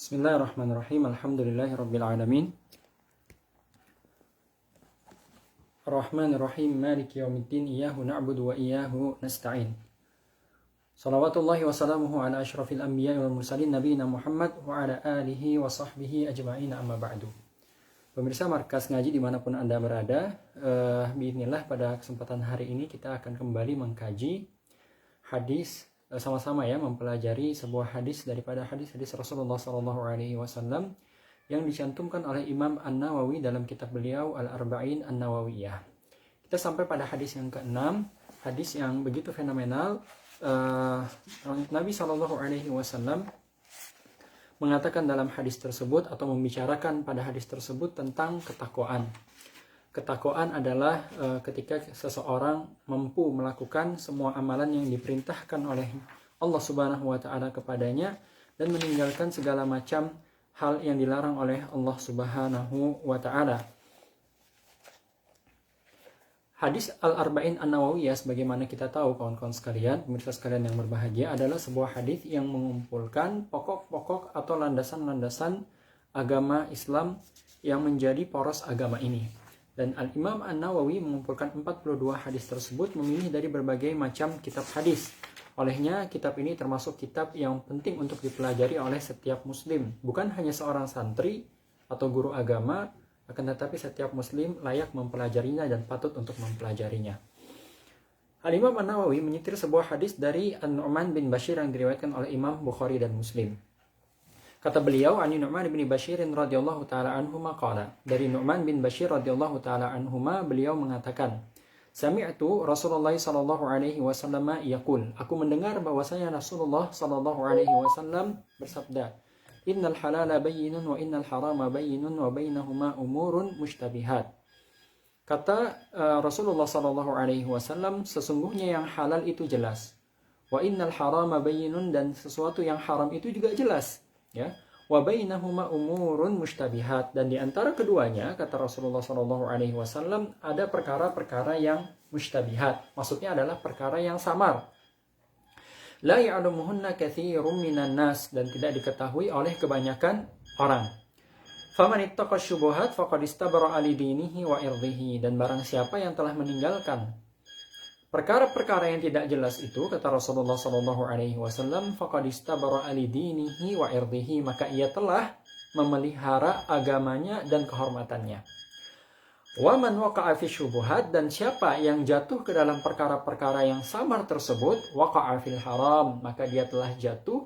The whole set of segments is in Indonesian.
Bismillahirrahmanirrahim. Alhamdulillahirabbil alamin. Arrahmanirrahim. Maliki yaumiddin. Iyyahu na'budu wa iyyahu nasta'in. Shalawatullahi wa salamuhu ala asyrafil anbiya'i wal mursalin nabiyina Muhammad wa ala alihi wa sahbihi ajma'in, amma ba'du. Pemirsa Markas Ngaji dimanapun Anda berada, biidznillah pada kesempatan hari ini kita akan kembali mengkaji hadis, sama-sama ya, mempelajari sebuah hadis daripada hadis-hadis Rasulullah SAW yang dicantumkan oleh Imam An-Nawawi dalam kitab beliau Al-Arba'in An-Nawawiyah. Kita sampai pada hadis yang ke-6, hadis yang begitu fenomenal. Nabi SAW mengatakan dalam hadis tersebut atau membicarakan pada hadis tersebut tentang ketakwaan. Ketakwaan adalah ketika seseorang mampu melakukan semua amalan yang diperintahkan oleh Allah Subhanahu wa taala kepadanya dan meninggalkan segala macam hal yang dilarang oleh Allah Subhanahu wa taala. Hadis Al-Arba'in An-Nawawiyah, sebagaimana kita tahu kawan-kawan sekalian, pemirsa sekalian yang berbahagia, adalah sebuah hadis yang mengumpulkan pokok-pokok atau landasan-landasan agama Islam yang menjadi poros agama ini. Dan Al-Imam An-Nawawi mengumpulkan 42 hadis tersebut memilih dari berbagai macam kitab hadis. Olehnya kitab ini termasuk kitab yang penting untuk dipelajari oleh setiap muslim. Bukan hanya seorang santri atau guru agama, akan tetapi setiap muslim layak mempelajarinya dan patut untuk mempelajarinya. Al-Imam An-Nawawi menyetir sebuah hadis dari An-Nu'man bin Bashir yang diriwayatkan oleh Imam Bukhari dan Muslim. Kata beliau, An Nu'man bin Bashir radhiyallahu taala anhuma qala. Dari Nu'man bin Bashir radhiyallahu taala anhuma, beliau mengatakan, Sami'tu Rasulullah sallallahu alaihi wasallam yaqul. Aku mendengar bahwasanya Rasulullah sallallahu alaihi wasallam bersabda, Innal halala bayyinun wa innal harama bayyinun wa bainahuma umurun mushtabihat. Kata Rasulullah sallallahu alaihi wasallam, sesungguhnya yang halal itu jelas. Wa innal harama bayyinun, dan sesuatu yang haram itu juga jelas. Ya, wa bainahuma umurun mushtabihat, dan di antara keduanya, kata Rasulullah sallallahu alaihi wasallam, ada perkara-perkara yang mushtabihat. Maksudnya adalah perkara yang samar. La ya'lamuhunna katsirun minan nas, dan tidak diketahui oleh kebanyakan orang. Faman ittaqa syubuhat faqad istabra'a li dinihi wa irdihi, dan barang siapa yang telah meninggalkan perkara-perkara yang tidak jelas itu, kata Rasulullah SAW, faqad istabra'a li dinihi wa irdihi, maka ia telah memelihara agamanya dan kehormatannya. Wa man waqa'a fi syubuhat, dan siapa yang jatuh ke dalam perkara-perkara yang samar tersebut, waqa'a fil haram, maka dia telah jatuh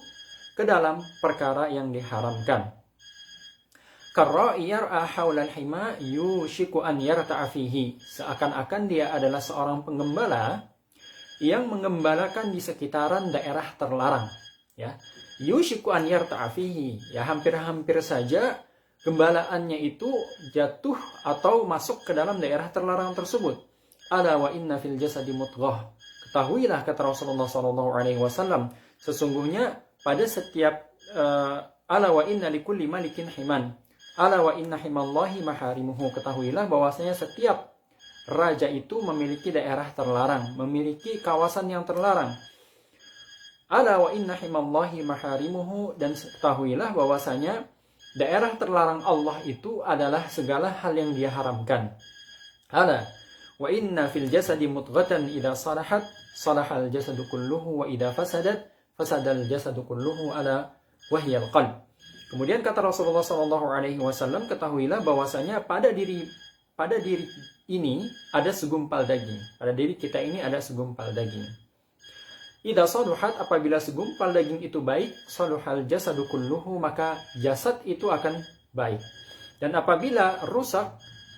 ke dalam perkara yang diharamkan. Karra'i yar'a haulal hima yushiku an yarta'a fihi, seakan-akan dia adalah seorang penggembala yang mengembalakan di sekitaran daerah terlarang, ya. Yushiku an yarta'a fihi, ya, hampir-hampir saja gembalaannya itu jatuh atau masuk ke dalam daerah terlarang tersebut. Ala wa inna fil jasadi mudghah, ketahuilah, kata Rasulullah SAW, sesungguhnya pada setiap ala wa inna likulli malikin himan, ala wa inna himallahi maharimuhu, ketahuilah bahwasanya setiap raja itu memiliki daerah terlarang, memiliki kawasan yang terlarang. Ala wa inna himallahi maharimuhu, dan ketahuilah bahwasanya daerah terlarang Allah itu adalah segala hal yang dia haramkan. Ala wa inna fil jasadi mudghatan idza salahat salahal jasadu kulluhu wa idza fasadat fasadal jasadu kulluhu, ala wahyal qalb. Kemudian kata Rasulullah SAW, ketahuilah bahwasanya pada diri ini ada segumpal daging. Pada diri kita ini ada segumpal daging. Idza saluhat, apabila segumpal daging itu baik, saluhal jasadu kulluhu, maka jasad itu akan baik. Dan apabila rusak,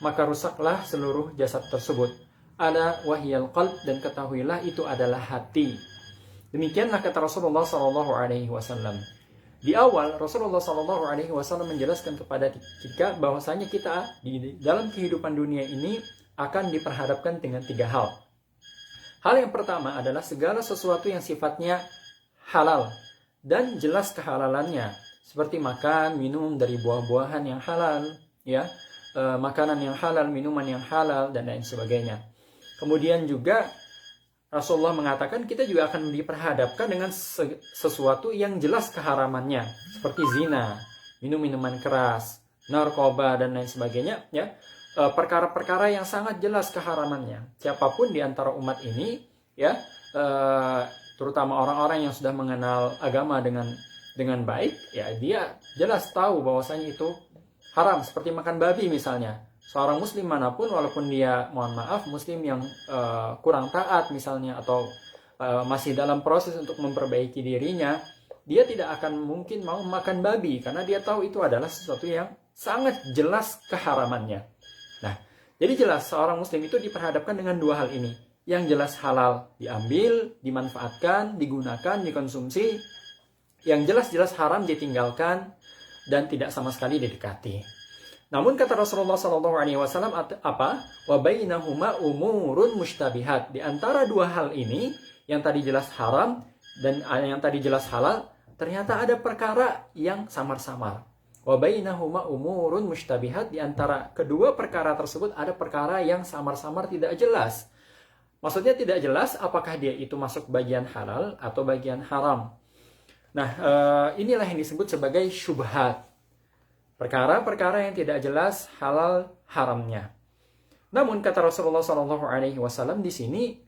maka rusaklah seluruh jasad tersebut. Ala wahyal qalb, dan ketahuilah itu adalah hati. Demikianlah kata Rasulullah SAW. Di awal Rasulullah SAW menjelaskan kepada kita bahwasanya kita di dalam kehidupan dunia ini akan diperhadapkan dengan 3 hal. Hal yang pertama adalah segala sesuatu yang sifatnya halal dan jelas kehalalannya, seperti makan, minum dari buah-buahan yang halal, ya, makanan yang halal, minuman yang halal, dan lain sebagainya. Kemudian juga Rasulullah mengatakan kita juga akan diperhadapkan dengan sesuatu yang jelas keharamannya, seperti zina, minum minuman keras, narkoba dan lain sebagainya, ya. Perkara-perkara yang sangat jelas keharamannya. Siapapun di antara umat ini, ya, terutama orang-orang yang sudah mengenal agama dengan baik, ya dia jelas tahu bahwasanya itu haram, seperti makan babi misalnya. Seorang muslim manapun, walaupun dia, mohon maaf, muslim yang kurang taat misalnya, atau masih dalam proses untuk memperbaiki dirinya, dia tidak akan mungkin mau makan babi, karena dia tahu itu adalah sesuatu yang sangat jelas keharamannya. Nah, jadi jelas seorang muslim itu diperhadapkan dengan dua hal ini. Yang jelas halal diambil, dimanfaatkan, digunakan, dikonsumsi. Yang jelas-jelas haram ditinggalkan dan tidak sama sekali didekati. Namun kata Rasulullah SAW apa? Wa bainahuma umurun mushtabihat. Di antara dua hal ini, yang tadi jelas haram dan yang tadi jelas halal, ternyata ada perkara yang samar-samar. Wa bainahuma umurun mushtabihat. Di antara kedua perkara tersebut ada perkara yang samar-samar tidak jelas. Maksudnya tidak jelas apakah dia itu masuk bagian halal atau bagian haram. Nah, inilah yang disebut sebagai syubhat. Perkara-perkara yang tidak jelas halal haramnya. Namun kata Rasulullah SAW di sini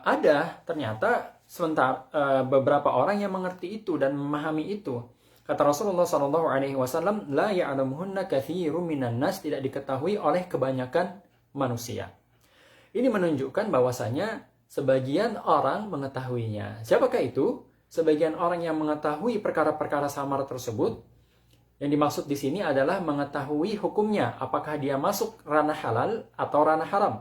ada ternyata beberapa orang yang mengerti itu dan memahami itu. Kata Rasulullah SAW, la ya'lamuhunna katsirun minan nas, tidak diketahui oleh kebanyakan manusia. Ini menunjukkan bahwasanya sebagian orang mengetahuinya. Siapakah itu? Sebagian orang yang mengetahui perkara-perkara samar tersebut. Yang dimaksud di sini adalah mengetahui hukumnya, apakah dia masuk ranah halal atau ranah haram.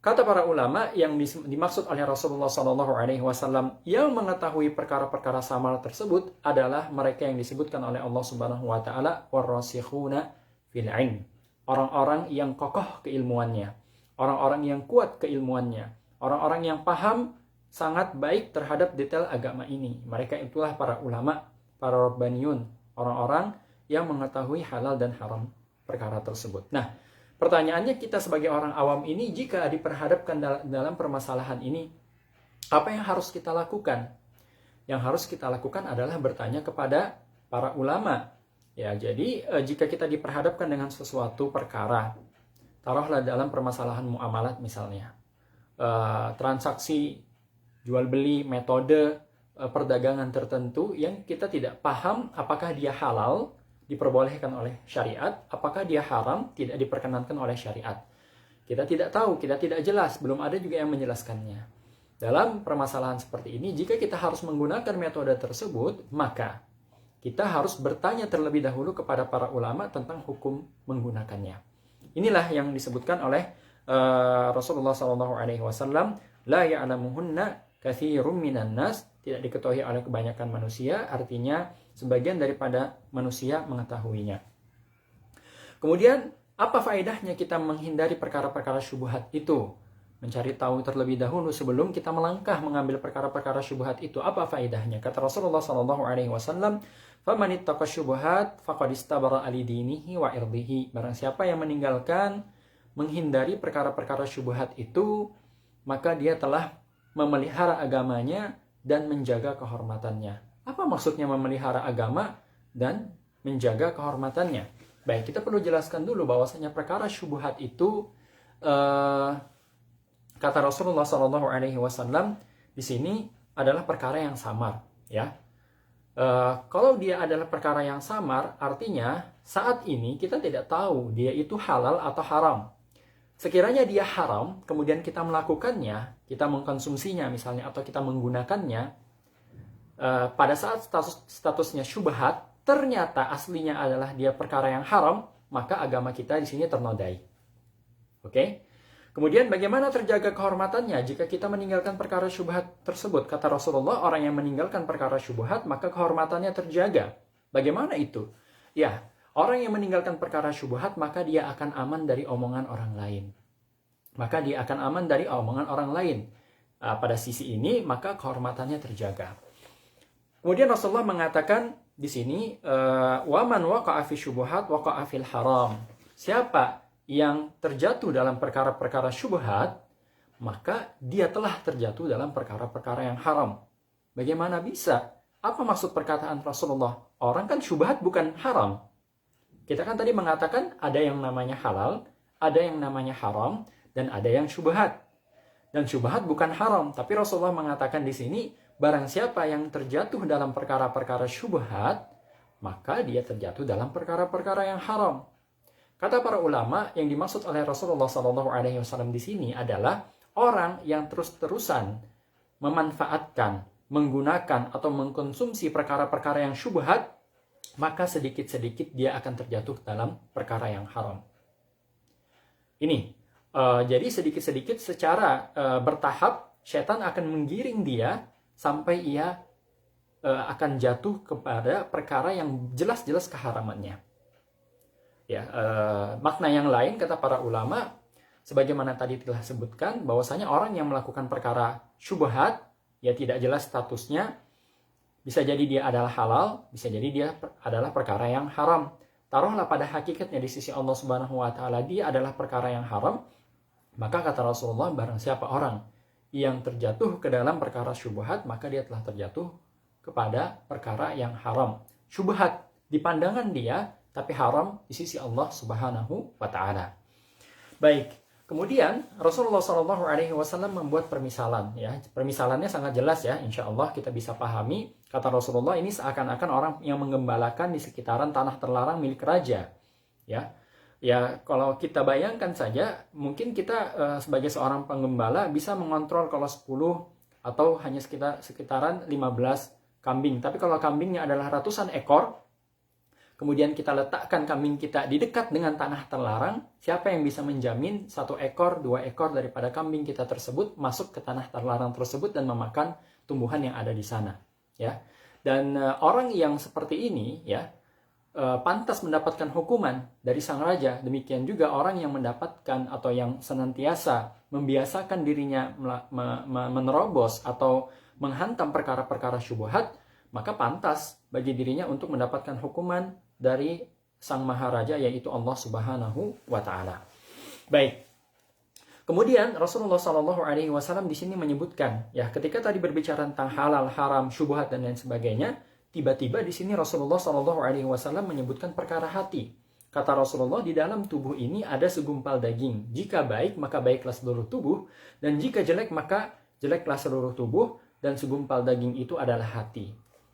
Kata para ulama, yang dimaksud oleh Rasulullah SAW yang mengetahui perkara-perkara samar tersebut adalah mereka yang disebutkan oleh Allah Subhanahu wa taala warasikhuna fil ilm. Orang-orang yang kokoh keilmuannya, orang-orang yang kuat keilmuannya, orang-orang yang paham sangat baik terhadap detail agama ini. Mereka itulah para ulama, para rabbaniyun, orang-orang yang mengetahui halal dan haram perkara tersebut. Nah, pertanyaannya, kita sebagai orang awam ini jika diperhadapkan dalam permasalahan ini, apa yang harus kita lakukan? Yang harus kita lakukan adalah bertanya kepada para ulama. Ya, jadi jika kita diperhadapkan dengan sesuatu perkara, taruhlah dalam permasalahan muamalat misalnya, transaksi jual beli, metode perdagangan tertentu yang kita tidak paham apakah dia halal, diperbolehkan oleh syariat, apakah dia haram, tidak diperkenankan oleh syariat. Kita tidak tahu, kita tidak jelas, belum ada juga yang menjelaskannya. Dalam permasalahan seperti ini, jika kita harus menggunakan metode tersebut, maka kita harus bertanya terlebih dahulu kepada para ulama tentang hukum menggunakannya. Inilah yang disebutkan oleh Rasulullah SAW, la ya'lamuhunna katsirun minan nas, tidak diketahui oleh kebanyakan manusia, artinya sebagian daripada manusia mengetahuinya. Kemudian, apa faedahnya kita menghindari perkara-perkara syubhat itu? Mencari tahu terlebih dahulu sebelum kita melangkah mengambil perkara-perkara syubhat itu. Apa faedahnya? Kata Rasulullah SAW, "Faman ittaqa syubhat faqad istabara li dinihi wa irdihi." Barang siapa yang meninggalkan, menghindari perkara-perkara syubhat itu, maka dia telah memelihara agamanya dan menjaga kehormatannya. Apa maksudnya memelihara agama dan menjaga kehormatannya? Baik, kita perlu jelaskan dulu bahwasanya perkara syubhat itu, kata Rasulullah SAW di sini adalah perkara yang samar. Ya, kalau dia adalah perkara yang samar, artinya saat ini kita tidak tahu dia itu halal atau haram. Sekiranya dia haram, kemudian kita melakukannya, kita mengkonsumsinya misalnya, atau kita menggunakannya, pada saat statusnya syubhat, ternyata aslinya adalah dia perkara yang haram, maka agama kita di sini ternodai. Oke? Kemudian bagaimana terjaga kehormatannya jika kita meninggalkan perkara syubhat tersebut? Kata Rasulullah, orang yang meninggalkan perkara syubhat, maka kehormatannya terjaga. Bagaimana itu? Ya, orang yang meninggalkan perkara syubhat, maka dia akan aman dari omongan orang lain. Maka dia akan aman dari omongan orang lain. Pada sisi ini, maka kehormatannya terjaga. Kemudian Rasulullah mengatakan di sini, waman waqa'a fi syubhat waqa'a fil haram. Siapa yang terjatuh dalam perkara-perkara syubhat, maka dia telah terjatuh dalam perkara-perkara yang haram. Bagaimana bisa Apa maksud perkataan Rasulullah? Orang kan syubhat bukan haram. Kita kan tadi mengatakan ada yang namanya halal, ada yang namanya haram, dan ada yang syubhat. Dan syubhat bukan haram, tapi Rasulullah mengatakan di sini, barang siapa yang terjatuh dalam perkara-perkara syubhat, maka dia terjatuh dalam perkara-perkara yang haram. Kata para ulama, yang dimaksud oleh Rasulullah SAW di sini adalah orang yang terus-terusan memanfaatkan, menggunakan atau mengkonsumsi perkara-perkara yang syubhat, maka sedikit-sedikit dia akan terjatuh dalam perkara yang haram. Ini, jadi sedikit-sedikit secara bertahap, setan akan menggiring dia sampai ia akan jatuh kepada perkara yang jelas-jelas keharamannya. Ya, makna yang lain kata para ulama, sebagaimana tadi telah sebutkan, bahwasanya orang yang melakukan perkara syubhat, ya tidak jelas statusnya, bisa jadi dia adalah halal, bisa jadi dia adalah perkara yang haram. Taruhlah pada hakikatnya di sisi Allah Subhanahu wa taala dia adalah perkara yang haram, maka kata Rasulullah, barang siapa orang yang terjatuh ke dalam perkara syubhat, maka dia telah terjatuh kepada perkara yang haram. Syubhat di pandangan dia, tapi haram di sisi Allah Subhanahu wa taala. Baik. Kemudian Rasulullah SAW membuat permisalan, ya. Permisalannya sangat jelas, ya. Insya Allah kita bisa pahami. Kata Rasulullah, ini seakan-akan orang yang menggembalakan di sekitaran tanah terlarang milik raja, ya. Ya, kalau kita bayangkan saja, mungkin kita sebagai seorang penggembala bisa mengontrol kalau 10 atau hanya sekitaran 15 kambing. Tapi kalau kambingnya adalah ratusan ekor, kemudian kita letakkan kambing kita di dekat dengan tanah terlarang, siapa yang bisa menjamin 1 ekor, 2 ekor daripada kambing kita tersebut masuk ke tanah terlarang tersebut dan memakan tumbuhan yang ada di sana, ya. Dan orang yang seperti ini, ya, pantas mendapatkan hukuman dari sang raja. Demikian juga orang yang mendapatkan atau yang senantiasa membiasakan dirinya menerobos atau menghantam perkara-perkara syubhat, maka pantas bagi dirinya untuk mendapatkan hukuman dari sang maharaja, yaitu Allah Subhanahu wa taala. Baik. Kemudian Rasulullah SAW di sini menyebutkan, ya, ketika tadi berbicara tentang halal, haram, syubhat dan lain sebagainya, tiba-tiba di sini Rasulullah SAW menyebutkan perkara hati. Kata Rasulullah, di dalam tubuh ini ada segumpal daging. Jika baik, maka baiklah seluruh tubuh, dan jika jelek, maka jeleklah seluruh tubuh, dan segumpal daging itu adalah hati.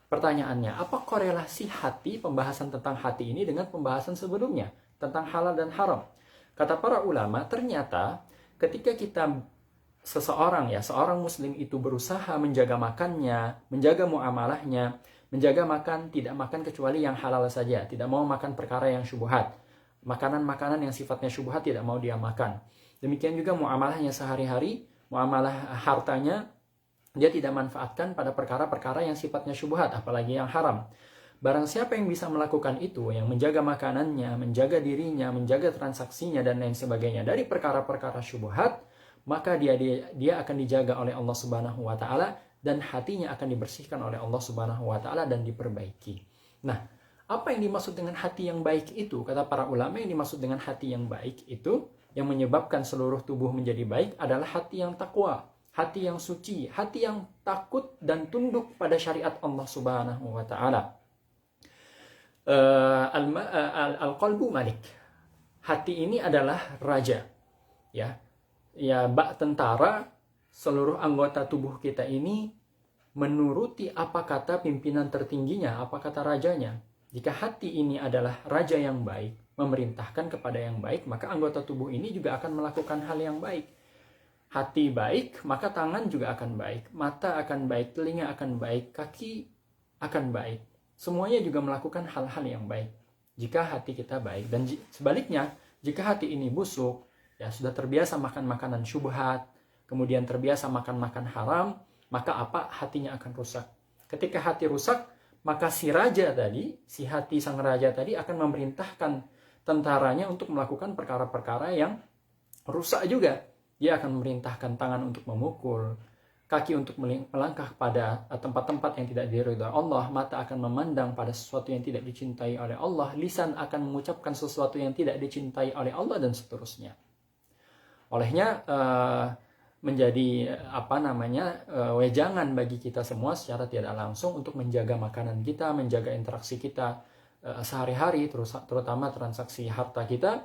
Pertanyaannya, apa korelasi hati, pembahasan tentang hati ini dengan pembahasan sebelumnya tentang halal dan haram? Kata para ulama, ternyata ketika seorang muslim itu berusaha menjaga makannya, menjaga muamalahnya, menjaga makan, tidak makan kecuali yang halal saja, tidak mau makan perkara yang syubhat. Makanan-makanan yang sifatnya syubhat tidak mau dia makan. Demikian juga muamalahnya sehari-hari, muamalah hartanya, dia tidak manfaatkan pada perkara-perkara yang sifatnya syubhat, apalagi yang haram. Barang siapa yang bisa melakukan itu, yang menjaga makanannya, menjaga dirinya, menjaga transaksinya, dan lain sebagainya dari perkara-perkara syubhat, maka dia akan dijaga oleh Allah Subhanahu wa taala, dan hatinya akan dibersihkan oleh Allah Subhanahu wa taala dan diperbaiki. Nah, apa yang dimaksud dengan hati yang baik itu? Kata para ulama, yang dimaksud dengan hati yang baik itu, yang menyebabkan seluruh tubuh menjadi baik adalah hati yang takwa, hati yang suci, hati yang takut dan tunduk pada syariat Allah Subhanahu wa taala. Al-qalbu malik. Hati ini adalah raja. Ya, bak tentara, seluruh anggota tubuh kita ini menuruti apa kata pimpinan tertingginya, apa kata rajanya. Jika hati ini adalah raja yang baik, memerintahkan kepada yang baik, maka anggota tubuh ini juga akan melakukan hal yang baik. Hati baik, maka tangan juga akan baik, mata akan baik, telinga akan baik, kaki akan baik. Semuanya juga melakukan hal-hal yang baik jika hati kita baik. Dan sebaliknya, jika hati ini busuk, ya sudah terbiasa makan makanan syubhat, kemudian terbiasa makan haram, maka hatinya akan rusak. Ketika hati rusak, maka si raja tadi, si hati sang raja tadi akan memerintahkan tentaranya untuk melakukan perkara-perkara yang rusak juga. Dia akan memerintahkan tangan untuk memukul, kaki untuk melangkah pada tempat-tempat yang tidak diridhai Allah, mata akan memandang pada sesuatu yang tidak dicintai oleh Allah, lisan akan mengucapkan sesuatu yang tidak dicintai oleh Allah, dan seterusnya. Olehnya, menjadi wejangan bagi kita semua secara tidak langsung untuk menjaga makanan kita, menjaga interaksi kita sehari-hari, terutama transaksi harta kita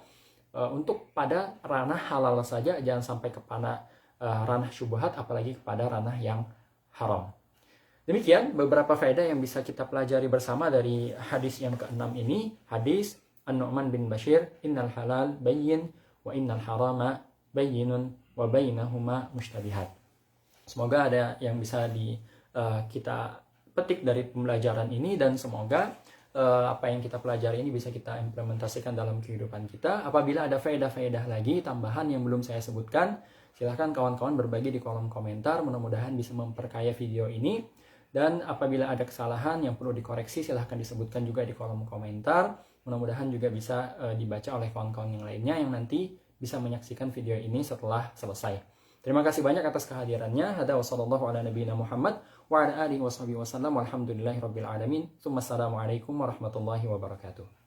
untuk pada ranah halal saja, jangan sampai kepada ranah syubhat, apalagi kepada ranah yang haram. Demikian beberapa faedah yang bisa kita pelajari bersama dari hadis yang ke-6 ini, hadis An-Nu'man bin Bashir, innal halal bayyin wa innal harama bayyinun wa bainahuma mushtabihat. Semoga ada yang bisa kita petik dari pembelajaran ini, dan semoga apa yang kita pelajari ini bisa kita implementasikan dalam kehidupan kita. Apabila ada faedah-faedah lagi tambahan yang belum saya sebutkan, silahkan kawan-kawan berbagi di kolom komentar, mudah-mudahan bisa memperkaya video ini. Dan apabila ada kesalahan yang perlu dikoreksi, silahkan disebutkan juga di kolom komentar. Mudah-mudahan juga bisa dibaca oleh kawan-kawan yang lainnya yang nanti bisa menyaksikan video ini setelah selesai. Terima kasih banyak atas kehadirannya. Hada wa sallallahu ala nabiyina Muhammad wa ala alihi wa sahbihi wa sallam. Walhamdulillahi rabbil alamin. Assalamualaikum warahmatullahi wabarakatuh.